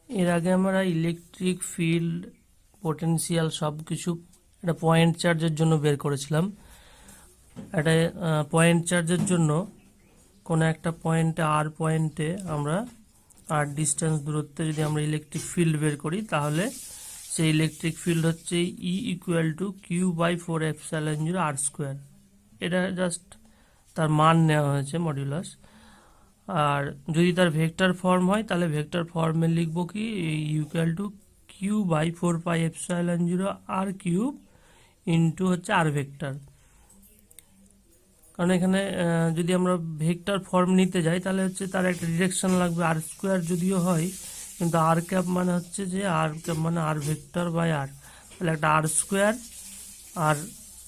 এর আগে আমরা ইলেকট্রিক ফিল্ড, পোটেনশিয়াল সব কিছু একটা পয়েন্ট চার্জের জন্য বের করেছিলাম। একটা পয়েন্ট চার্জের জন্য কোনো একটা পয়েন্টে পয়েন্টে আমরা ডিস্টেন্স দূরত্বে যদি আমরা ইলেকট্রিক ফিল্ড বের করি, তাহলে সেই ইলেকট্রিক ফিল্ড হচ্ছে E=Q/4ε0r²। এটা জাস্ট তার মান নেওয়া হয়েছে, মডিউলাস। আর যদি তার ভেক্টর ফর্ম হয়, তাহলে ভেক্টর ফর্মে লিখব কি Q/4πε0r³ ইন্টু হচ্ছে আর ভেক্টর। কারণ এখানে যদি আমরা ভেক্টর ফর্ম নিতে যাই, তাহলে হচ্ছে তার একটা ডিরেকশন লাগবে r² যদিও হয়, কিন্তু r³ মানে হচ্ছে যে r³ মানে আর ভেক্টর বাই আর, তাহলে একটা r², আর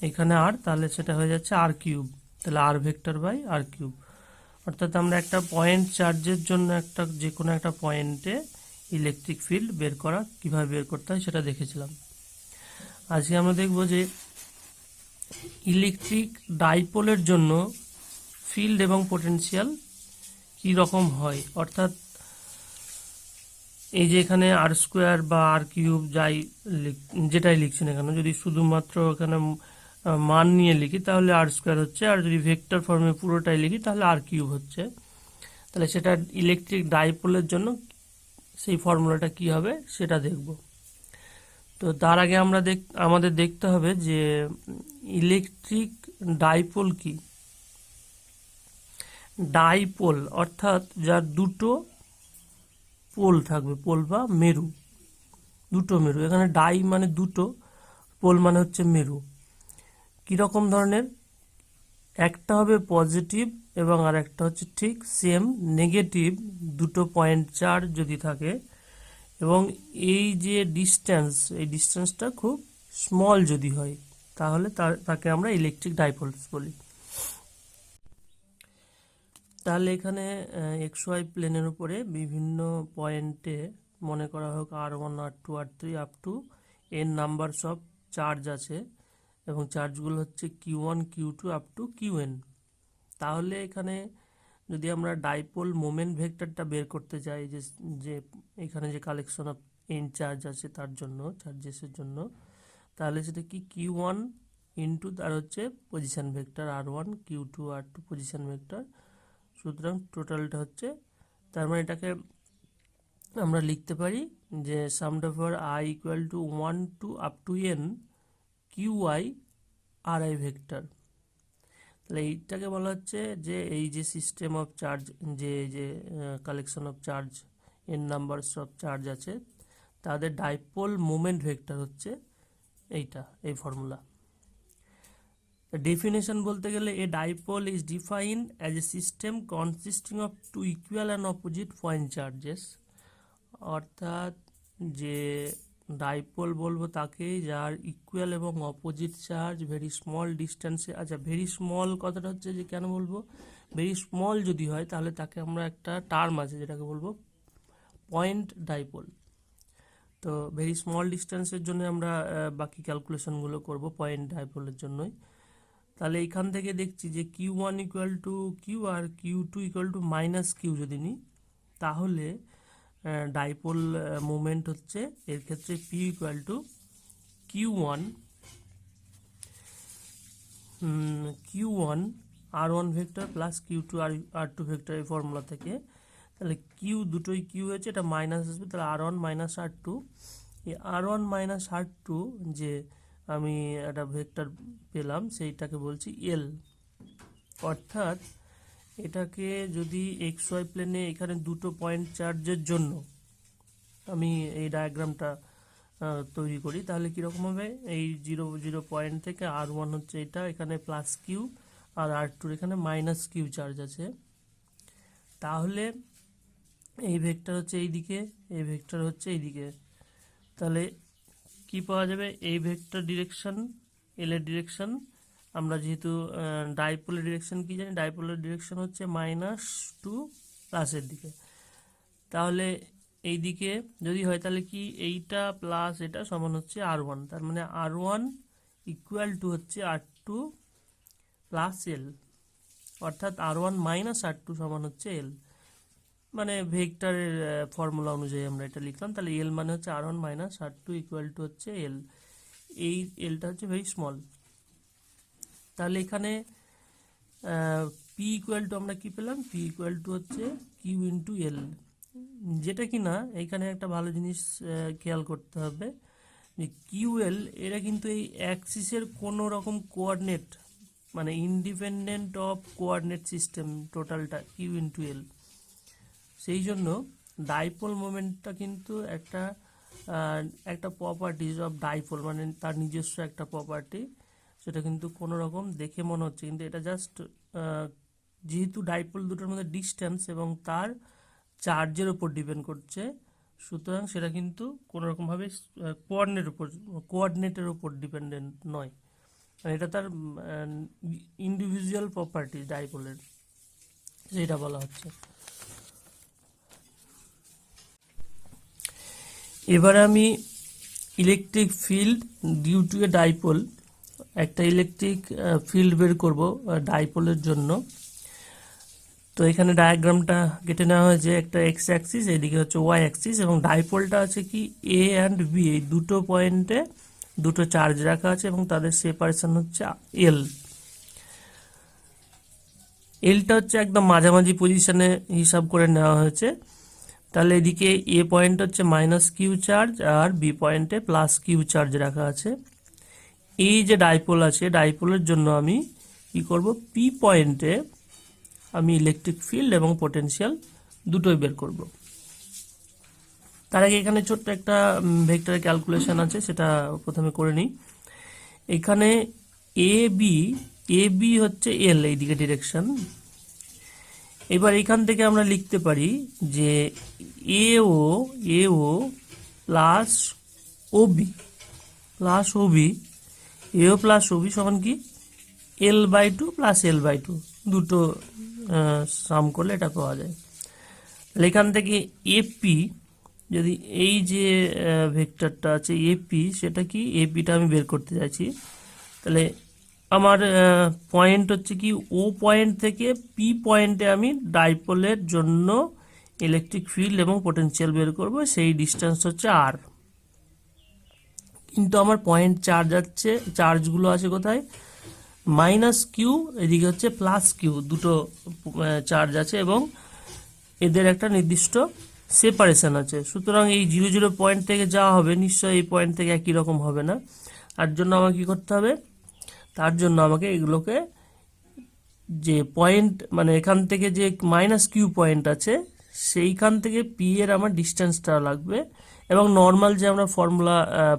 এখানে আর, তাহলে সেটা হয়ে যাচ্ছে r³, তাহলে আর ভেক্টর বাই r³। অর্থাৎ আমরা একটা পয়েন্ট চার্জের জন্য যে কোনো একটা পয়েন্টে ইলেকট্রিক ফিল্ড বের করা কিভাবে বের করতে হয় সেটা দেখেছিলাম। আজকে আমরা দেখব যে ইলেকট্রিক ডাইপোলের জন্য ফিল্ড এবং পোটেনশিয়াল কি রকম হয়। অর্থাৎ এই যে এখানে r² বা r³ যেটাই লিখছি না কেন, যদি শুধুমাত্র এখানে মান নিয়ে লিখি তাহলে r² হচ্ছে, আর যদি ভেক্টর ফর্মে পুরোটাই লিখি তাহলে r³ হচ্ছে। তাহলে সেটা ইলেকট্রিক ডাইপোলের জন্য সেই ফর্মুলাটা কি হবে সেটা দেখব। তো তার আগে আমাদের দেখতে হবে যে ইলেকট্রিক ডাইপোল কি। ডাইপোল অর্থাৎ যার দুটো পোল থাকবে, পোল বা মেরু, দুটো মেরু। এখানে ডাই মানে দুটো, পোল মানে হচ্ছে মেরু। কিরকম ধরনের, একটা হবে পজিটিভ এবং আর একটা হচ্ছে ঠিক সেম নেগেটিভ, দুটো পয়েন্ট চার্জ যদি থাকে, এবং এই যে ডিস্টেন্স, এই ডিস্টেন্সটা খুব স্মল যদি হয়, তাহলে তাকে আমরা ইলেকট্রিক ডাইপোলস বলি। তাহলে এখানে XY প্লেনের উপরে বিভিন্ন পয়েন্টে, মনে করা হোক r1, r2, r3 up to n numbers of charge আছে, এবং চার্জগুলো হচ্ছে Q1, Q2 up to Qn। তাহলে এখানে যদি আমরা ডাইপোল মোমেন্ট ভেক্টরটা বের করতে চাই, যে এখানে যে কালেকশন অফ n চার্জ আছে তার জন্য, চার্জেসের জন্য, তাহলে সেটা কি Q1 ইন্টু তার হচ্ছে position vector r1, Q2, r2 position vector. সুতরাং টোটালটা হচ্ছে, তার মানে এটাকে আমরা লিখতে পারি যে summed of i=1 to up to n QI RI vector. তাহলে এইটাকে বলা হচ্ছে যে এই যে সিস্টেম অফ চার্জ, যে collection of charge, N numbers of charge আছে, তাদের ডাইপোল মোমেন্ট ভেক্টর হচ্ছে এইটা, এই ফর্মুলা। ডেফিনেশন বলতে গেলে, a dipole is defined as a system consisting of two equal and opposite point charges. অর্থাৎ যে ডাইপোল বলবো তাকে যার ইকুয়াল এবং অপোজিট চার্জ ভেরি স্মল ডিস্টেন্সে। আচ্ছা, ভেরি স্মল কথাটা হচ্ছে যে কেন বলবো, ভেরি স্মল যদি হয় তাহলে তাকে আমরা একটা টার্ম আছে যেটাকে বলবো পয়েন্ট ডাইপোল। তো ভেরি স্মল ডিস্টেন্সের জন্য আমরা বাকি ক্যালকুলেশনগুলো করব পয়েন্ট ডাইপোলের জন্যই। তাহলে এইখান থেকে দেখছি যে Q1 ইকুয়াল টু কিউ আর Q2 equal to minus Q যদি নিই, তাহলে ডাইপোল মোমেন্ট হচ্ছে এর ক্ষেত্রে P equal to Q1 R1 vector plus Q2 R2 vector, এই ফর্মুলা থেকে। তাহলে কিউ দুটোই কিউ হয়েছে, এটা মাইনাস আসবে, তাহলে R1 মাইনাস R2। এই R1 মাইনাস R2 যে আমি একটা ভেক্টর পেলাম, সেইটাকে বলছি L। অর্থাৎ এটাকে যদি XY প্লেনে এখানে দুটো পয়েন্ট চার্জের জন্য আমি এই ডায়াগ্রামটা তৈরি করি, তাহলে কীরকম হবে, এই 0, 0 পয়েন্ট থেকে R1 হচ্ছে এটা, এখানে প্লাস কিউ, আর R2 এখানে মাইনাস কিউ চার্জ আছে। তাহলে এই ভেক্টর হচ্ছে এইদিকে, এই ভেক্টর হচ্ছে এইদিকে। তাহলে কি পাওয়া যাবে, এই ভেক্টর ডিরেকশন, এল এর ডিরেকশন, আমরা যেহেতু ডাইপোলের ডিরেকশন কি জানি, ডাইপোলের ডিরেকশন হচ্ছে মাইনাস টু প্লাসের দিকে। তাহলে এই দিকে যদি হয় তাহলে কি, এইটা প্লাস এটা সমান হচ্ছে R1, তার মানে R1 ইকুয়াল টু হচ্ছে R2 প্লাস L, অর্থাৎ R1 মাইনাস R2 সমান হচ্ছে L। মানে ভেক্টরের ফর্মুলা অনুযায়ী আমরা এটা লিখলাম। তাহলে এল মানে হচ্ছে r1 minus r2 equal to হচ্ছে এল, এই এলটা হচ্ছে ভেরি স্মল। তাহলে এখানে পি ইকুয়াল টু আমরা কি পেলাম, পি ইকুয়াল টু হচ্ছে কিউ ইন্টু এল, যেটা কি না এখানে একটা ভালো জিনিস খেয়াল করতে হবে যে কিউএল এরা কিন্তু এই অ্যাক্সিসের কোনো রকম কোঅর্ডিনেট মানে ইন্ডিপেন্ডেন্ট অফ কোঅর্ডিনেট সিস্টেম টোটালটা কিউ ইন্টু এল। সেই জন্য ডাইপোল মোমেন্টটা কিন্তু একটা প্রপার্টিজ অফ ডাইপোল, মানে তার নিজস্ব একটা প্রপার্টি, সেটা কিন্তু কোনো রকম দেখে মনে হচ্ছে কিন্তু এটা জাস্ট যেহেতু ডাইপোল দুটোর মধ্যে ডিস্টেন্স এবং তার চার্জের উপর ডিপেন্ড করছে, সুতরাং সেটা কিন্তু কোনো রকমভাবে কোঅর্ডিনেটের উপর ডিপেন্ডেন্ট নয়, এটা তার ইন্ডিভিজুয়াল প্রপার্টি ডাইপোলের, সেটা বলা হচ্ছে। এবারে আমি electric field due to a dipole, একটা ইলেকট্রিক ফিল্ড বের করব ডাইপোলের জন্য। তো এখানে ডায়াগ্রামটা কেটে নেওয়া হয়েছে, একটা এক্স অ্যাক্সিস, এইদিকে হচ্ছে ওয়াই অ্যাক্সিস, এবং ডাইপোলটা আছে কি এ অ্যান্ড বি, এই দুটো পয়েন্টে দুটো চার্জ রাখা আছে এবং তাদের সেপারেশন হচ্ছে এল। এলটা হচ্ছে একদম মাঝামাঝি পজিশনে হিসাব করে নেওয়া হয়েছে। তাহলে এদিকে এ পয়েন্ট হচ্ছে মাইনাস কিউ চার্জ আর বি পয়েন্টে প্লাস কিউ চার্জ রাখা আছে। এই যে ডাইপোল আছে, ডাইপোলের জন্য আমি কি করব, পি পয়েন্টে আমি ইলেকট্রিক ফিল্ড এবং পোটেনশিয়াল দুটোই বের করব। তার আগে এখানে ছোট্ট একটা ভেক্টরের ক্যালকুলেশন আছে, সেটা প্রথমে করে নিই। এখানে এ বি হচ্ছে এল, এইদিকে ডিরেকশন। এবার এখান থেকে আমরা লিখতে পারি যে এ ও প্লাস ওবি সমান কি L/2 প্লাস L/2, দুটো সাম করলে এটা পাওয়া যায়। তাহলে এখান থেকে এপি, যদি এই যে ভেক্টরটা আছে এপি, সেটা কি এপিটা আমি বের করতে চাইছি। তাহলে আমার পয়েন্ট হচ্ছে কি ও পয়েন্ট থেকে পি পয়েন্টে আমি ডাইপোলের জন্য ইলেকট্রিক ফিল্ড এবং পোটেনশিয়াল বের করব, সেই ডিস্টেন্স হচ্ছে আর। কিন্তু আমার পয়েন্ট চার্জগুলো আছে কোথায়, মাইনাস কিউ, এদিকে হচ্ছে প্লাস কিউ, দুটো চার্জ আছে এবং এদের একটা নির্দিষ্ট সেপারেশন আছে। সুতরাং এই 0 পয়েন্ট থেকে যাওয়া হবে নিশ্চয়ই এই পয়েন্ট থেকে একই রকম হবে না। তার জন্য আমাকে কি করতে হবে, তার জন্য আমাকে এগুলোকে যে পয়েন্ট মানে এখান থেকে যে মাইনাস কিউ পয়েন্ট আছে সেইখান থেকে পি এর আমার ডিস্টেন্সটা লাগবে, এবং নর্মাল যে আমরা ফর্মুলা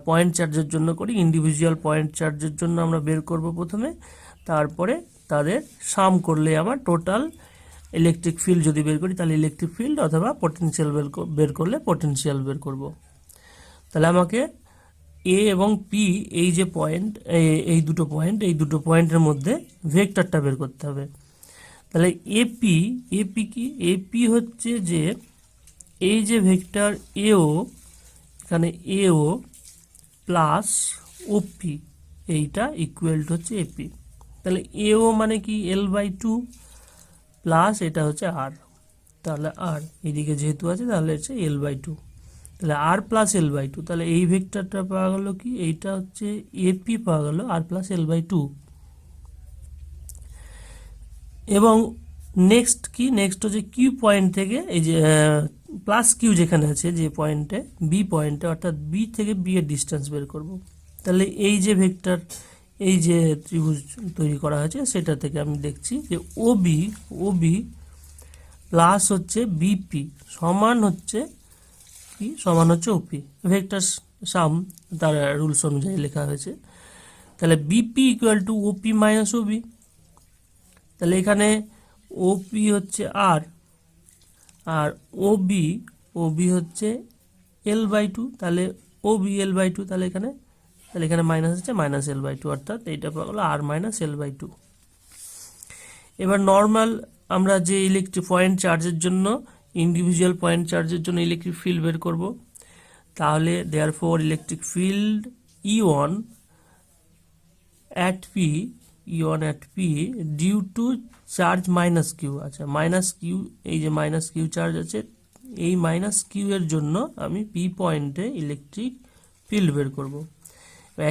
পয়েন্ট চার্জের জন্য করি, ইন্ডিভিজুয়াল পয়েন্ট চার্জের জন্য আমরা বের করব প্রথমে, তারপরে তাদের সাম করলে আমার টোটাল ইলেকট্রিক ফিল্ড যদি বের করি তাহলে ইলেকট্রিক ফিল্ড, অথবা পোটেনশিয়াল বের করলে পোটেনশিয়াল বের করব। তাহলে আমাকে এ এবং পি এই যে পয়েন্ট, এই দুটো পয়েন্টের মধ্যে ভেক্টরটা বের করতে হবে। তাহলে এপি হচ্ছে যে এই যে ভেক্টর এখানে এও প্লাস ওপি, এইটা ইকুয়াল টু হচ্ছে এপি। তাহলে এও মানে কি L/2 প্লাস এটা হচ্ছে আর, তাহলে আর এইদিকে যেহেতু আছে তাহলে হচ্ছে L/2, তাহলে আর প্লাস L/2। তাহলে এই ভেক্টরটা পাওয়া গেল কি, এইটা হচ্ছে এপি পাওয়া গেল আর প্লাস L/2। এবং নেক্সট হচ্ছে কিউ পয়েন্ট থেকে এই যে প্লাস কিউ যেখানে আছে যে পয়েন্টে বি পয়েন্টে, অর্থাৎ বি থেকে বি এর ডিস্টেন্স বের করব। তাহলে এই যে ভেক্টর, এই যে ত্রিভুজ তৈরি করা হয়েছে সেটা থেকে আমি দেখছি যে ওবি প্লাস হচ্ছে বিপি সমান হচ্ছে ওপি, ভেক্টর সাম তার রুলস অনুযায়ী লেখা হয়েছে। তাহলে BP equal to OP minus Obi. তাহলে এখানে ওপি হচ্ছে আর ওবি হচ্ছে L/2, তাহলে ওবি L/2, তাহলে এখানে মাইনাস হচ্ছে মাইনাস L/2, অর্থাৎ এইটা পাওয়া গেল আর মাইনাস L/2। এবার নর্মাল আমরা যে ইলেকট্রিক পয়েন্ট চার্জের জন্য, ইন্ডিভিজুয়াল পয়েন্ট চার্জের জন্য ইলেকট্রিক ফিল্ড বের করব। তাহলে therefore electric field E1 at P E1 at P due to charge minus Q. আচ্ছা মাইনাস কিউ, এই যে মাইনাস কিউ চার্জ আছে, এই মাইনাস কিউ এর জন্য আমি পি পয়েন্টে ইলেকট্রিক ফিল্ড বের করব।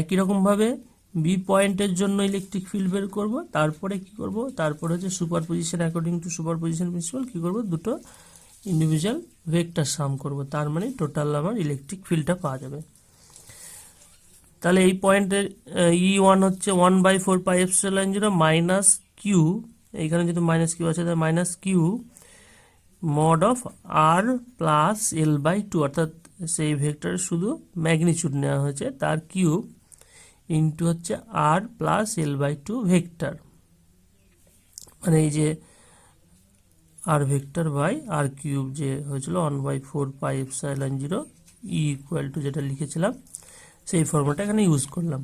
একই রকমভাবে বি পয়েন্টের জন্য ইলেকট্রিক ফিল্ড বের করব। তারপরে কি করব, তারপরে হচ্ছে superposition according to superposition principal কি করব, দুটো ইন্ডিভিজুয়াল ভেক্টর সাম করব, তার মানে টোটাল আমার ইলেকট্রিক ফিল্ডটা পাওয়া যাবে। তাহলে এই পয়েন্টের E1 হচ্ছে 1/4πε0 মাইনাস কিউ, এইখানে যেহেতু মাইনাস কিউ আছে তাহলে minus Q mod of R plus L/2, অর্থাৎ সেই ভেক্টরের শুধু ম্যাগনিচিউড নেওয়া হয়েছে, তার কিউব ইন্টু হচ্ছে আর প্লাস L/2 ভেক্টর, মানে এই যে আর ভেক্টর বাই আর কিউব যে হয়েছিল 1/4πε0 E ইকুয়াল টু যেটা লিখেছিলাম সেই ফর্মুলাটা এখানে ইউজ করলাম।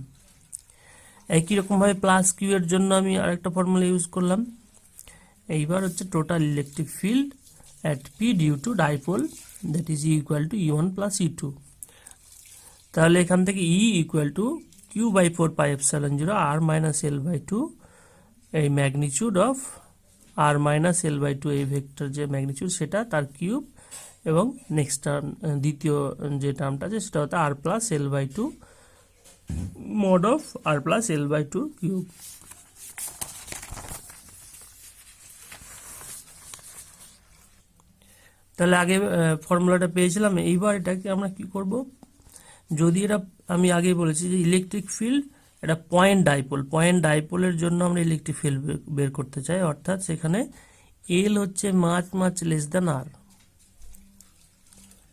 একই রকমভাবে প্লাস কিউ এর জন্য আমি আরেকটা ফর্মুলা ইউজ করলাম। এইবার হচ্ছে total electric field at P due to dipole that is E equal to E1 plus E2। তাহলে এখান থেকে E equal to Q/4πε0 R minus L/2, এই magnitude of R minus L/2 এই ভেক্টর যে magnitude সেটা, তার কিউব, এবং next term দ্বিতীয় যে টার্মটা আছে সেটা হচ্ছে R plus L/2 mod of R plus L/2 cube. তাহলে আগে ফর্মুলাটা পেয়েছিলাম, এইবার এটাকে আমরা কি করব, যদি এটা আমি আগেই বলেছি যে ইলেকট্রিক ফিল্ড এটা পয়েন্ট ডাইপোলের জন্য আমরা ইলেকট্রিক ফিল্ড বের করতে চাই, অর্থাৎ সেখানে এল হচ্ছে মাচ লেস দ্যান আর,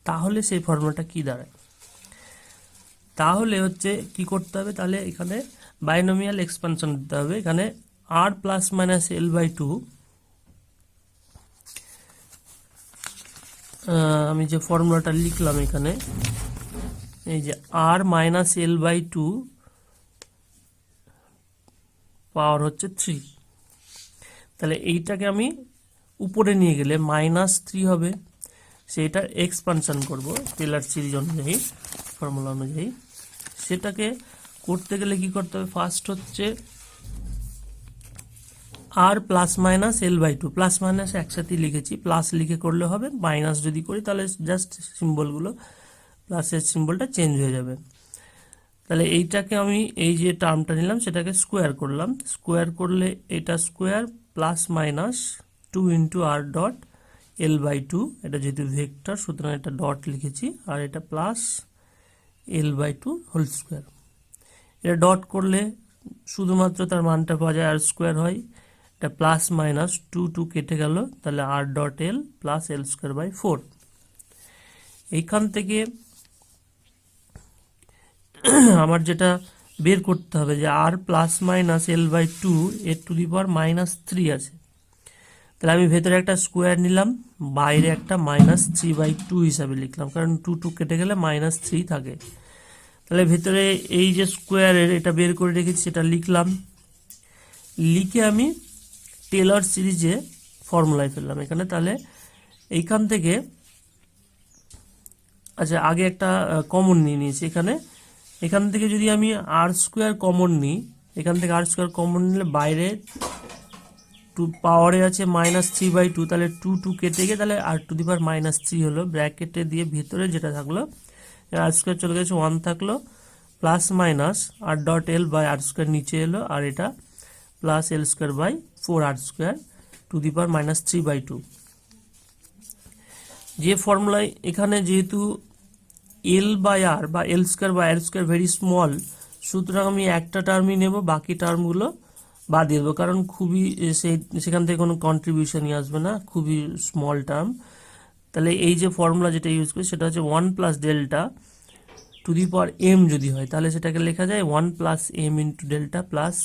তাহলে সেই ফর্মুলাটা কি দাঁড়ায়, তাহলে হচ্ছে কি করতে হবে, তাহলে এখানে বাইনোমিয়াল এক্সপানশন দিতে হবে। এখানে আর প্লাস মাইনাস L/2, আমি যে ফর্মুলাটা লিখলাম এখানে, এই যে আর মাইনাস L/2 পাওয়ার হচ্ছে 3, তাহলে এইটাকে আমি উপরে নিয়ে গেলে -3 হবে, সেটা এক্সপানশন করব টেলর সিরিজ অনুযায়ী, ফর্মুলা অনুযায়ী। সেটাকে করতে গেলে কি করতে হবে, ফার্স্ট হচ্ছে R plus minus L/2, plus minus একসাথে লিখেছি, প্লাস লিখে করলে হবে, মাইনাস যদি করি তাহলে জাস্ট সিম্বলগুলো প্লাসের সিম্বলটা চেঞ্জ হয়ে যাবে। তাহলে এইটাকে আমি এই যে টার্মটা নিলাম সেটাকে স্কোয়ার করলাম, স্কোয়ার করলে এটা square plus minus 2 into R dot L/2, এটা যেহেতু ভেক্টর সুতরাং এটা ডট লিখেছি, আর এটা প্লাস L/2 হোল স্কোয়ার। এটা ডট করলে শুধুমাত্র তার মানটা পাওয়া যায়, আর স্কোয়ার হয়, এটা প্লাস মাইনাস 2 কেটে গেল, তাহলে আর ডট এল প্লাস L²/4। এইখান থেকে আমার যেটা বের করতে হবে যে আর প্লাস মাইনাস L/2 এর টু দি পাওয়ার -3 আছে, তাহলে আমি ভেতরে একটা স্কোয়ার নিলাম, বাইরে একটা -3/2 হিসাবে লিখলাম, কারণ 2 কেটে গেলে -3 থাকে। তাহলে ভেতরে এই যে স্কোয়ারের এটা বের করে রেখেছি সেটা লিখলাম, লিখে আমি টেলর সিরিজে ফর্মুলায় ফেললাম এখানে। তাহলে এইখান থেকে আচ্ছা আগে একটা কমন নিয়ে নিয়েছি এখান থেকে যদি আমি R² কমন নিই, এখান থেকে R² কমন নিলে বাইরে 2 পাওয়ারে আছে -3/2, তাহলে 2 কেটে গিয়ে তাহলে R⁻³ হলো, ব্র্যাকেটে দিয়ে ভিতরে যেটা থাকলো R² চলে গেছে, 1 থাকলো, plus minus R dot L by R² নিচে এলো, আর এটা plus L²/4 R² two the পাওয়ার -3/2। যে ফর্মুলায় এখানে যেহেতু L/R বা L²/R² ভেরি স্মল, সুতরাং আমি একটা টার্মই নেব, বাকি টার্মগুলো বাদ দিয়ে দেবো, কারণ খুবই সেখান থেকে কোনো কন্ট্রিবিউশনই আসবে না, খুবই স্মল টার্ম। তাহলে এই যে ফর্মুলা যেটা ইউজ করি সেটা হচ্ছে 1 plus delta to the power m যদি হয় তাহলে সেটাকে লেখা যায় 1 plus m into delta plus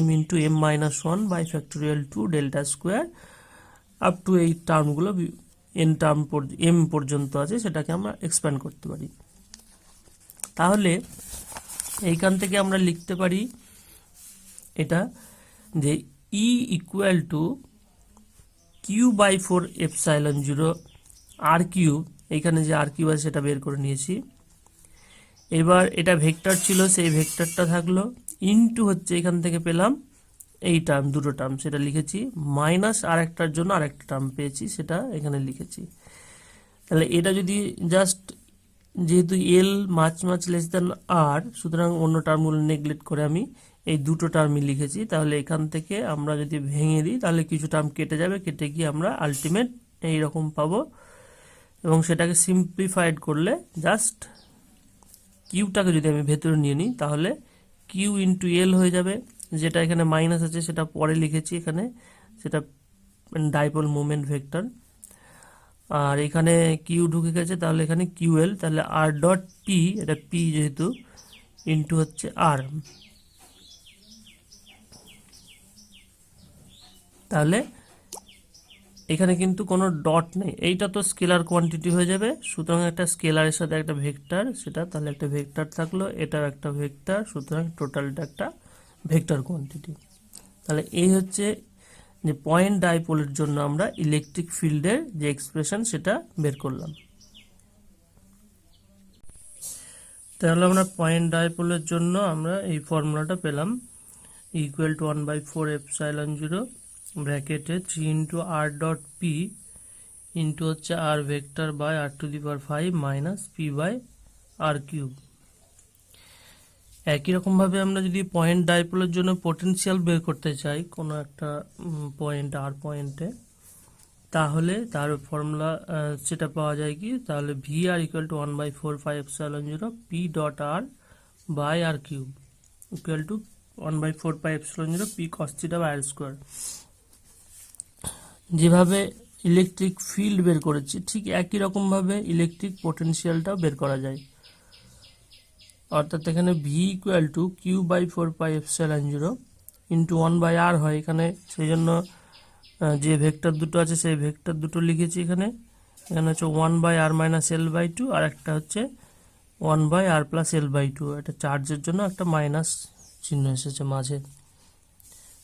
m into m-1 by factorial 2 delta square up to এই টার্মগুলো n টার্ম m পর্যন্ত আছে, সেটাকে আমরা এক্সপ্যান্ড করতে পারি। তাহলে এইখান থেকে আমরা লিখতে পারি এটা যে E equal to Q/4ε0 R3, এইখানে যে R3 আছে সেটা বের করে নিয়েছি। এবার এটা ভেক্টর ছিল, সেই ভেক্টরটা থাকলো, ইনটু হচ্ছে এখান থেকে পেলাম এই টার্ম দুটো টার্ম সেটা লিখেছি, মাইনাস আর একটার জন্য আরেকটা টার্ম পেয়েছি সেটা এখানে লিখেছি। তাহলে এটা যদি জাস্ট যেহেতু এল মাচ লেস দেন আর, সুতরাং অন্য টার্মগুলো নেগলেক্ট করে আমি এই দুটো টার্মই লিখেছি। তাহলে এখান থেকে আমরা যদি ভেঙে দিই তাহলে কিছু টার্ম কেটে যাবে, কেটে গিয়ে আমরা আলটিমেট এইরকম পাবো। এবং সেটাকে সিম্পলিফাইড করলে জাস্ট কিউটাকে যদি আমি ভেতরে নিয়ে নিই তাহলে কিউ ইন্টু এল হয়ে যাবে। যেটা এখানে মাইনাস আছে সেটা পরে লিখেছি এখানে, সেটা ডাইপোল মোমেন্ট ভেক্টর। আর এখানে কিউ ঢুকে গেছে তাহলে এখানে কিউএল, তাহলে আর ডট পি, এটা পি যেহেতু, ইন্টু হচ্ছে আর। তাহলে এখানে কিন্তু কোনো ডট নেই, এইটা তো স্কেলার কোয়ান্টিটি হয়ে যাবে, সুতরাং একটা স্কেলারের সাথে একটা ভেক্টর, সেটা তাহলে একটা ভেক্টর থাকলো, এটাও একটা ভেক্টর, সুতরাং টোটালটা একটা ভেক্টর কোয়ান্টিটি। তাহলে এই হচ্ছে যে পয়েন্ট ডাইপোলের জন্য আমরা ইলেকট্রিক ফিল্ডের যে এক্সপ্রেশন সেটা বের করলাম। তাহলে আমরা পয়েন্ট ডাইপোলের জন্য আমরা এই ফর্মুলাটা পেলাম, ইকুয়াল টু 1/4 ব্র্যাকেটে 3 into R dot P into হচ্ছে R vector by R to the power 5 minus P by R cube. একই রকমভাবে আমরা যদি পয়েন্ট ডাইপোলের জন্য পোটেনশিয়াল বের করতে চাই কোনো একটা পয়েন্ট আর পয়েন্টে, তাহলে তার ফর্মুলা সেটা পাওয়া যায় কি, তাহলে V R equal to 1/4 P dot R by R cube equal to 1/4 P cos theta by R square. যেভাবে ইলেকট্রিক ফিল্ড বের করেছি ঠিক একই রকমভাবে ইলেকট্রিক পোটেনশিয়ালটাও বের করা যায়। অর্থাৎ এখানে V equal to Q by 4πε0 into 1/r হয় এখানে, সেই জন্য যে ভেক্টর দুটো আছে সেই ভেক্টর দুটো লিখেছি এখানে। এখানে হচ্ছে 1/r minus L by two, আর একটা হচ্ছে 1/r plus L by two, এটা চার্জের জন্য একটা মাইনাস চিহ্ন এসেছে মাঝে।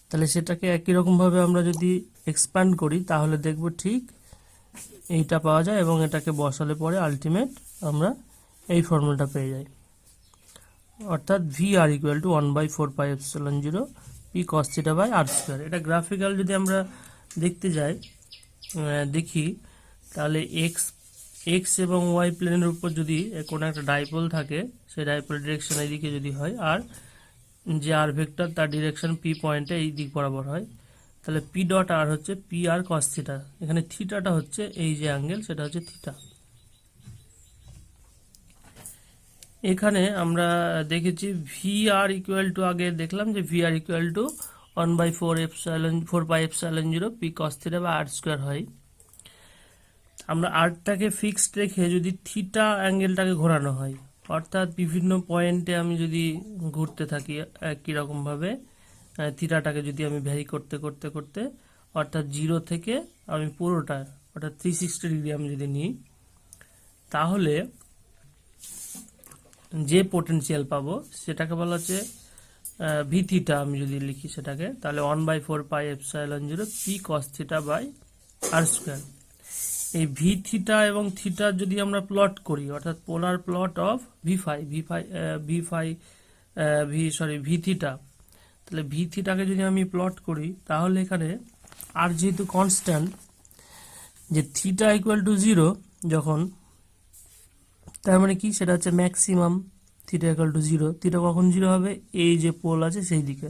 তাহলে সেটাকে একই রকমভাবে আমরা যদি এক্সপ্যান্ড করি তাহলে দেখব ঠিক এইটা পাওয়া যায়, এবং এটাকে বসালে পরে আলটিমেট আমরা এই ফর্মুলাটা পেয়ে যাই। অর্থাৎ V R equal to 1/4πε0 P cos theta by R square. এটা গ্রাফিক্যাল যদি আমরা দেখতে যাই দেখি, তাহলে এক্স এবং ওয়াই প্লেনের উপর যদি কোনো একটা ডাইপোল থাকে, সেই ডাইপোল ডিরেকশন এইদিকে যদি হয়, আর যে আর ভেক্টর তার ডিরেকশন পি পয়েন্টে এই দিক বরাবর হয়, তাহলে পি ডট আর হচ্ছে পি আর কস থিটা। এখানে থিটাটা হচ্ছে এই যে অ্যাঙ্গেল সেটা হচ্ছে থিটা। এখানে আমরা দেখেছি ভি আর ইকুয়াল টু, আগে দেখলাম যে V R equal to 1/4πε0 P cos theta বা আর স্কোয়ার হয়। আমরা আরটাকে ফিক্সড রেখে যদি থিটা অ্যাঙ্গেলটাকে ঘোরানো হয়, অর্থাৎ বিভিন্ন পয়েন্টে আমি যদি ঘুরতে থাকি একই রকমভাবে থিটাটাকে যদি আমি ভ্যারি করতে করতে করতে, অর্থাৎ 0 থেকে আমি পুরোটা অর্থাৎ 360 ডিগ্রি আমি যদি নিই, তাহলে যে পোটেনশিয়াল পাবো সেটাকে বলা হচ্ছে ভি থিটা। আমি যদি লিখি সেটাকে, তাহলে 1/4πε0 P cos theta by R square. এই ভি থিটা এবং থিটার যদি আমরা প্লট করি, অর্থাৎ polar plot of V theta, তাহলে ভি থিটাকে যদি আমি প্লট করি তাহলে এখানে আর যেহেতু কনস্ট্যান্ট, যে থিটা ইকুয়াল টু 0 যখন, তার মানে কি, সেটা হচ্ছে maximum. Theta equal to 0, theta কখন 0 হবে, এই যে পোল আছে সেই দিকে,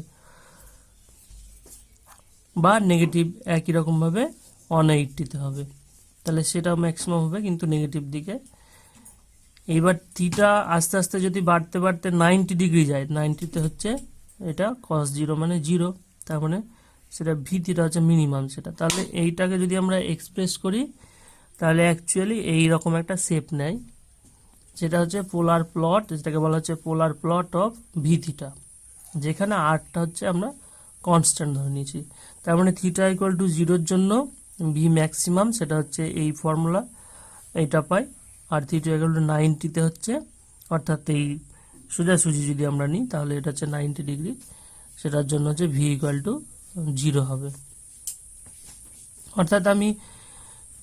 বা নেগেটিভ একই রকমভাবে 180-তে হবে, তাহলে সেটা ম্যাক্সিমাম হবে কিন্তু নেগেটিভ দিকে। এইবার থিটা আস্তে আস্তে যদি বাড়তে বাড়তে 90 ডিগ্রি যায়, 90-তে হচ্ছে এটা cos 0 মানে 0, তার মানে সেটা ভি থিটা হচ্ছে মিনিমাম সেটা। তাহলে এইটাকে যদি আমরা এক্সপ্রেস করি তাহলে অ্যাকচুয়ালি এইরকম একটা শেপ নেয়, যেটা হচ্ছে পোলার প্লট, যেটাকে বলা হচ্ছে পোলার প্লট অফ ভি থিটা, যেখানে আরটা হচ্ছে আমরা কনস্ট্যান্ট ধরে নিয়েছি। তার মানে থিটা ইকুয়াল টু 0-র জন্য ভি ম্যাক্সিমাম সেটা হচ্ছে এই ফর্মুলা, এইটা পাই। আর থিটা ইকুয়াল টু 90-তে হচ্ছে, অর্থাৎ এই সোজাসুজি যদি আমরা নিই তাহলে এটা হচ্ছে 90 ডিগ্রি, সেটার জন্য হচ্ছে ভি ইকুয়াল টু 0 হবে। অর্থাৎ আমি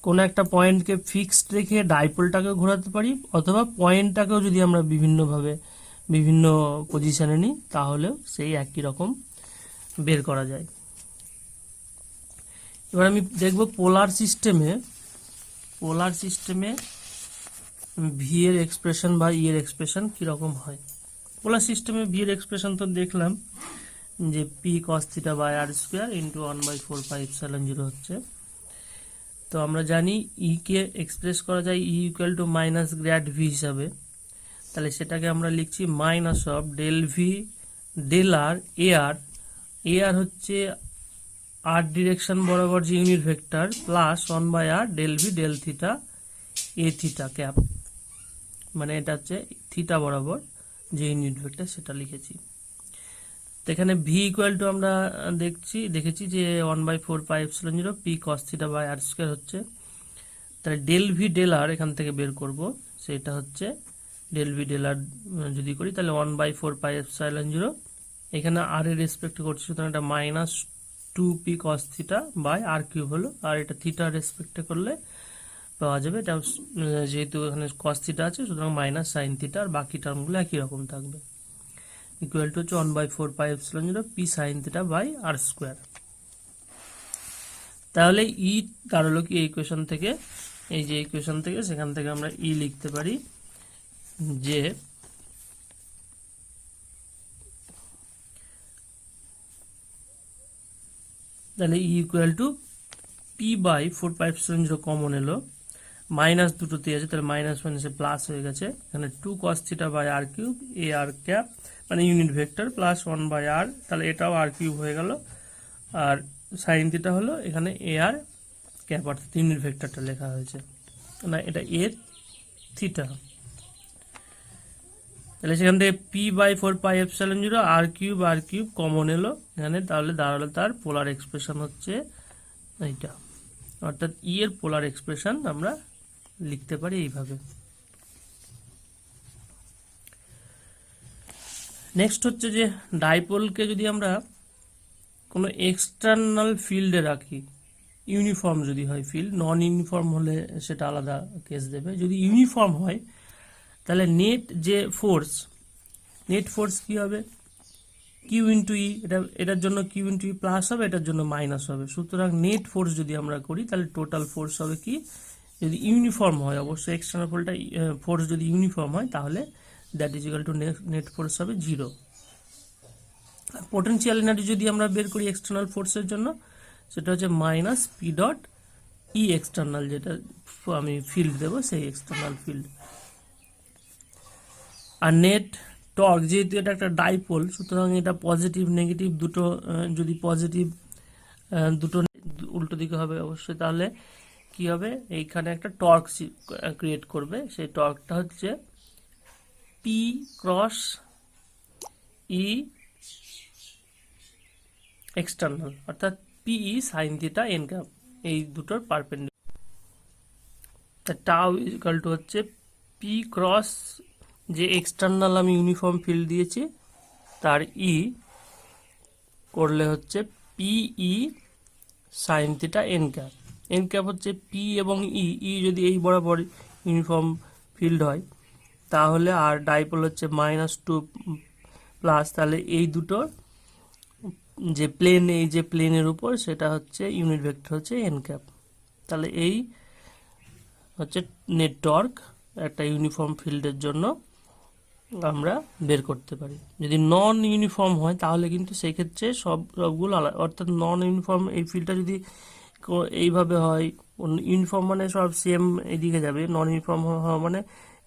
কোনো একটা পয়েন্টকে ফিক্সড রেখে ডাইপোলটাকেও ঘোরাতে পারি, অথবা পয়েন্টটাকেও যদি আমরা বিভিন্নভাবে বিভিন্ন পজিশনে নিই তাহলেও সেই একই রকম বের করা যায়। এবার আমি দেখব পোলার সিস্টেমে ভি এর এক্সপ্রেশন বা ই এর এক্সপ্রেশন কীরকম হয়। পোলার সিস্টেমে ভি এর এক্সপ্রেশন তো দেখলাম যে P cos theta by R square into 1/4πε0 হচ্ছে। তো আমরা জানি ই কে এক্সপ্রেস করা যায় E equal to minus grad V হিসাবে, তাহলে সেটাকে আমরা লিখছি minus of del V del R A R হচ্ছে আর ডিরেকশন বরাবর যে unit vector plus 1/r del V del theta A theta cap, মানে এটা হচ্ছে থিটা বরাবর যে ইউনিট ভেক্টর সেটা লিখেছি। তো এখানে ভি ইকুয়াল টু আমরা দেখেছি যে 1/4πε0 P cos theta by R square হচ্ছে। তাহলে ডেল ভি ডেল আর এখান থেকে বের করব, সেটা হচ্ছে ডেল ভি ডেল আর যদি করি তাহলে 1/4πε0, এখানে আর এর রেসপেক্ট করছি সুতরাং এটা minus 2p cos theta by R cube হলো, আর এটা থিটার রেসপেক্টে করলে পাওয়া যাবে এটা যেহেতু এখানে cos থিটা আছে সুতরাং মাইনাস সাইন থিটা, আর বাকি টার্মগুলো একই রকম থাকবে। ইকুয়াল টু হচ্ছে 1/4πε0 P sine theta by R square. তাহলে ই দাঁড়ালো কি এই ইকুয়েশন থেকে, এই যে ইকুয়েশন থেকে সেখান থেকে আমরা ই লিখতে পারি যে তাহলে E equal to P by 4πε0 common এলো, মাইনাস দুটোতে আছে তাহলে মাইনাস মাইনাসে প্লাস হয়ে গেছে, এখানে 2 cos theta by R cube এ আর ক্যাপ মানে ইউনিট ভেক্টর প্লাস 1/r, তাহলে এটাও আর কিউব হয়ে গেল, আর সাইন থিটা হলো এখানে এ আর ক্যাপ অর্থাৎ ইউনিট ভেক্টরটা লেখা হয়েছে না, এটা এ থিটা। তাহলে সেখান থেকে P by 4πε0 R cube common এলো এখানে, তাহলে দাঁড়ালো তার পোলার এক্সপ্রেশন হচ্ছে এইটা, অর্থাৎ ই এর পোলার এক্সপ্রেশন আমরা লিখতে পারি এইভাবে। নেক্সট হচ্ছে যে ডাইপোলকে যদি আমরা কোনো এক্সটার্নাল ফিল্ডে রাখি, ইউনিফর্ম যদি হয় ফিল্ড, নন ইউনিফর্ম হলে সেটা আলাদা কেস দেবে। যদি ইউনিফর্ম হয় তাহলে নেট ফোর্স কি হবে কিউ ইন্টু ই, এটার জন্য কিউ ইন্টু ই প্লাস হবে, এটার জন্য মাইনাস হবে, সুতরাং নেট ফোর্স যদি আমরা করি তাহলে টোটাল ফোর্স হবে কি, যদি ইউনিফর্ম হয় অবশ্যই এক্সটার্নাল ফোর্স যদি ইউনিফর্ম হয় তাহলে that is equal to net force হবে 0। পোটেনশিয়াল এনার্জি যদি আমরা বের করি এক্সটার্নাল ফোর্সের জন্য সেটা হচ্ছে minus P dot E external, যেটা আমি ফিল্ড দেবো সেই এক্সটার্নাল ফিল্ড। আর নেট টর্ক যেহেতু এটা একটা ডাইপোল সুতরাং এটা পজিটিভ নেগেটিভ দুটো, যদি পজিটিভ দুটো উল্টো দিকে হবে অবশ্যই, তাহলে কি হবে এইখানে একটা টর্ক ক্রিয়েট করবে, সেই টর্কটা হচ্ছে পি ক্রস ই এক্সটার্নাল অর্থাৎ পিই সাইন থিটা এন ক্যাপ, এই দুটোর পারপেন্ডিকুলার। টাউ ইকুয়াল টু হচ্ছে পি ক্রস যে এক্সটার্নাল আমি ইউনিফর্ম ফিল্ড দিয়েছি তার ই করলে হচ্ছে পিই সাইন থিটা এন ক্যাপ হচ্ছে পি এবং ই যদি এই বরাবর ইউনিফর্ম ফিল্ড হয় তাহলে, আর ডাইপোল হচ্ছে -2 প্লাস, তাহলে এই দুটোর যে প্লেন, এই যে প্লেনের উপর সেটা হচ্ছে ইউনিট ভেক্টর হচ্ছে এন ক্যাপ। তাহলে এই হচ্ছে নেট টর্ক একটা ইউনিফর্ম ফিল্ডের জন্য আমরা বের করতে পারি। যদি নন ইউনিফর্ম হয় তাহলে কিন্তু সেই ক্ষেত্রে সবগুলো আলাদা, অর্থাৎ নন ইউনিফর্ম এই ফিল্ডটা যদি এইভাবে হয়, ইউনিফর্ম মানে সব সেম এদিকে যাবে, নন ইউনিফর্ম হওয়া মানে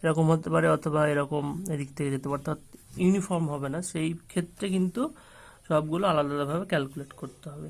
এরকম হতে পারে অথবা এরকম এদিক থেকে যেতে পারে, অর্থাৎ ইউনিফর্ম হবে না, সেই ক্ষেত্রে কিন্তু সবগুলো আলাদা আলাদাভাবে ক্যালকুলেট করতে হবে।